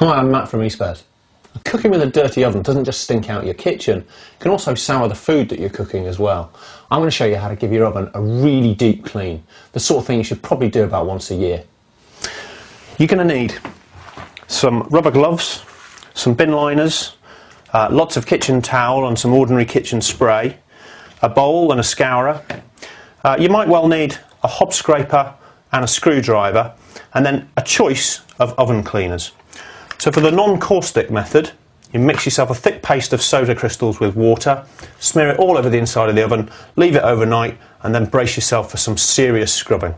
Hi, I'm Matt from eSpares. Cooking with a dirty oven doesn't just stink out your kitchen, it can also sour the food that you're cooking as well. I'm going to show you how to give your oven a really deep clean, the sort of thing you should probably do about once a year. You're going to need some rubber gloves, some bin liners, lots of kitchen towel and some ordinary kitchen spray, a bowl and a scourer. You might well need a hob scraper and a screwdriver, and then a choice of oven cleaners. So for the non-caustic method, you mix yourself a thick paste of soda crystals with water, smear it all over the inside of the oven, leave it overnight, and then brace yourself for some serious scrubbing.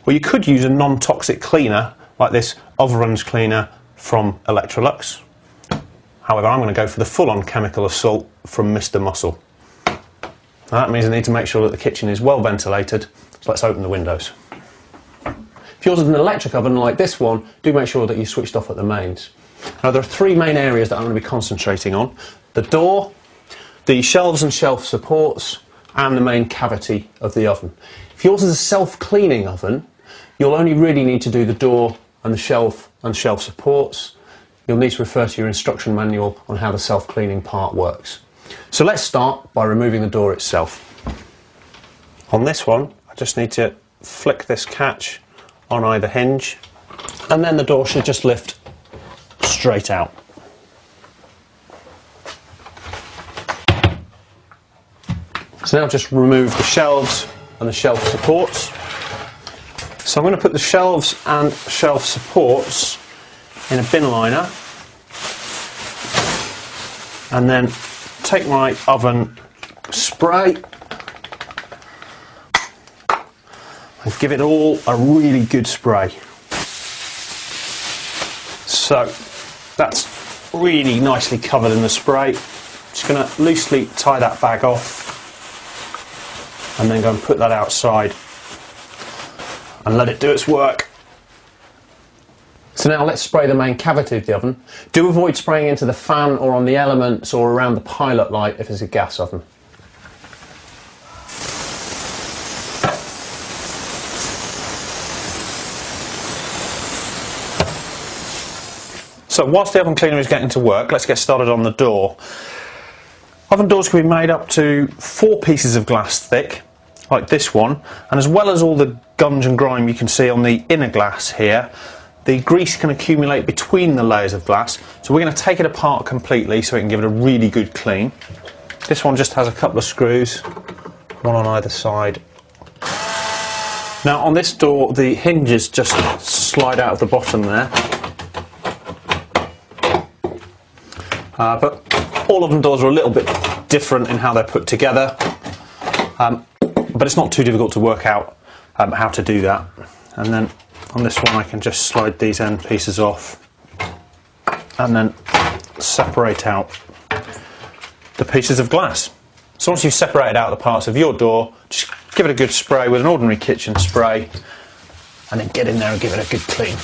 Well, you could use a non-toxic cleaner like this Overruns cleaner from Electrolux. However, I'm going to go for the full-on chemical assault from Mr. Muscle. Now, that means I need to make sure that the kitchen is well ventilated, so let's open the windows. If yours is an electric oven like this one, do make sure that you're switched off at the mains. Now, there are three main areas that I'm going to be concentrating on: the door, the shelves and shelf supports, and the main cavity of the oven. If yours is a self-cleaning oven, you'll only really need to do the door and the shelf and shelf supports. You'll need to refer to your instruction manual on how the self-cleaning part works. So let's start by removing the door itself. On this one, I just need to flick this catch on either hinge, and then the door should just lift straight out. So now just remove the shelves and the shelf supports. So I'm going to put the shelves and shelf supports in a bin liner, and then take my oven spray and give it all a really good spray. So that's really nicely covered in the spray. Just going to loosely tie that bag off and then go and put that outside and let it do its work. So now let's spray the main cavity of the oven. Do avoid spraying into the fan or on the elements or around the pilot light if it's a gas oven. So whilst the oven cleaner is getting to work, let's get started on the door. Oven doors can be made up to 4 pieces of glass thick, like this one, and as well as all the gunge and grime you can see on the inner glass here, the grease can accumulate between the layers of glass, so we're going to take it apart completely so we can give it a really good clean. This one just has a couple of screws, one on either side. Now on this door, the hinges just slide out of the bottom there. But all oven doors are a little bit different in how they're put together, but it's not too difficult to work out how to do that. And then on this one I can just slide these end pieces off and then separate out the pieces of glass. So once you've separated out the parts of your door, just give it a good spray with an ordinary kitchen spray and then get in there and give it a good clean.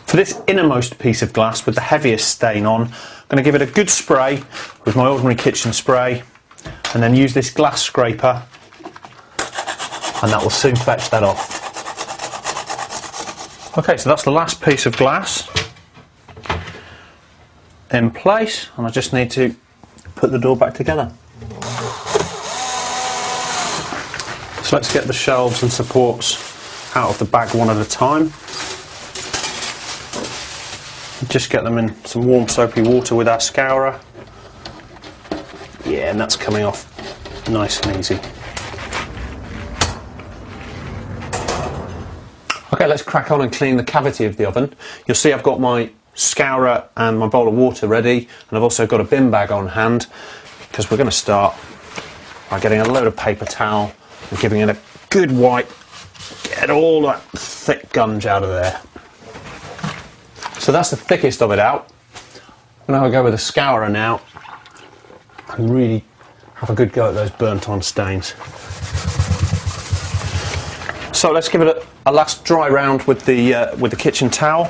For this innermost piece of glass with the heaviest stain on, I'm going to give it a good spray with my ordinary kitchen spray and then use this glass scraper, and that will soon fetch that off. Okay, so that's the last piece of glass in place, and I just need to put the door back together. So let's get the shelves and supports out of the bag one at a time. Just get them in some warm soapy water with our scourer. Yeah, and that's coming off nice and easy. Okay, let's crack on and clean the cavity of the oven. You'll see I've got my scourer and my bowl of water ready, and I've also got a bin bag on hand, because we're going to start by getting a load of paper towel and giving it a good wipe, get all that thick gunge out of there. So that's the thickest of it out. I'm going to go with a scourer now and really have a good go at those burnt on stains. So let's give it a last dry round with the kitchen towel.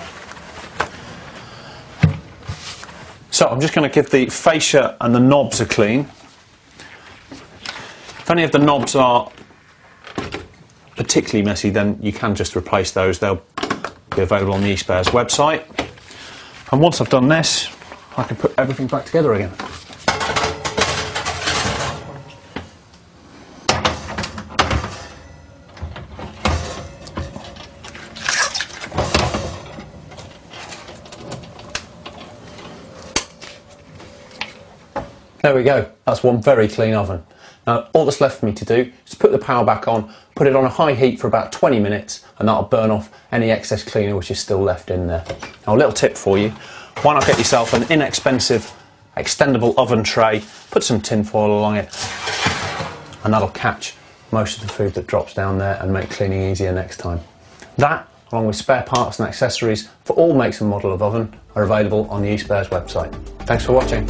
So I'm just going to give the fascia and the knobs a clean. If any of the knobs are particularly messy, then you can just replace those. They'll be available on the eSpares website. And once I've done this, I can put everything back together again. There we go, that's one very clean oven. Now all that's left for me to do is put the power back on, put it on a high heat for about 20 minutes, and that'll burn off any excess cleaner which is still left in there. Now a little tip for you, why not get yourself an inexpensive extendable oven tray, put some tin foil along it, and that'll catch most of the food that drops down there and make cleaning easier next time. That, along with spare parts and accessories for all makes and model of oven, are available on the eSpares website. Thanks for watching.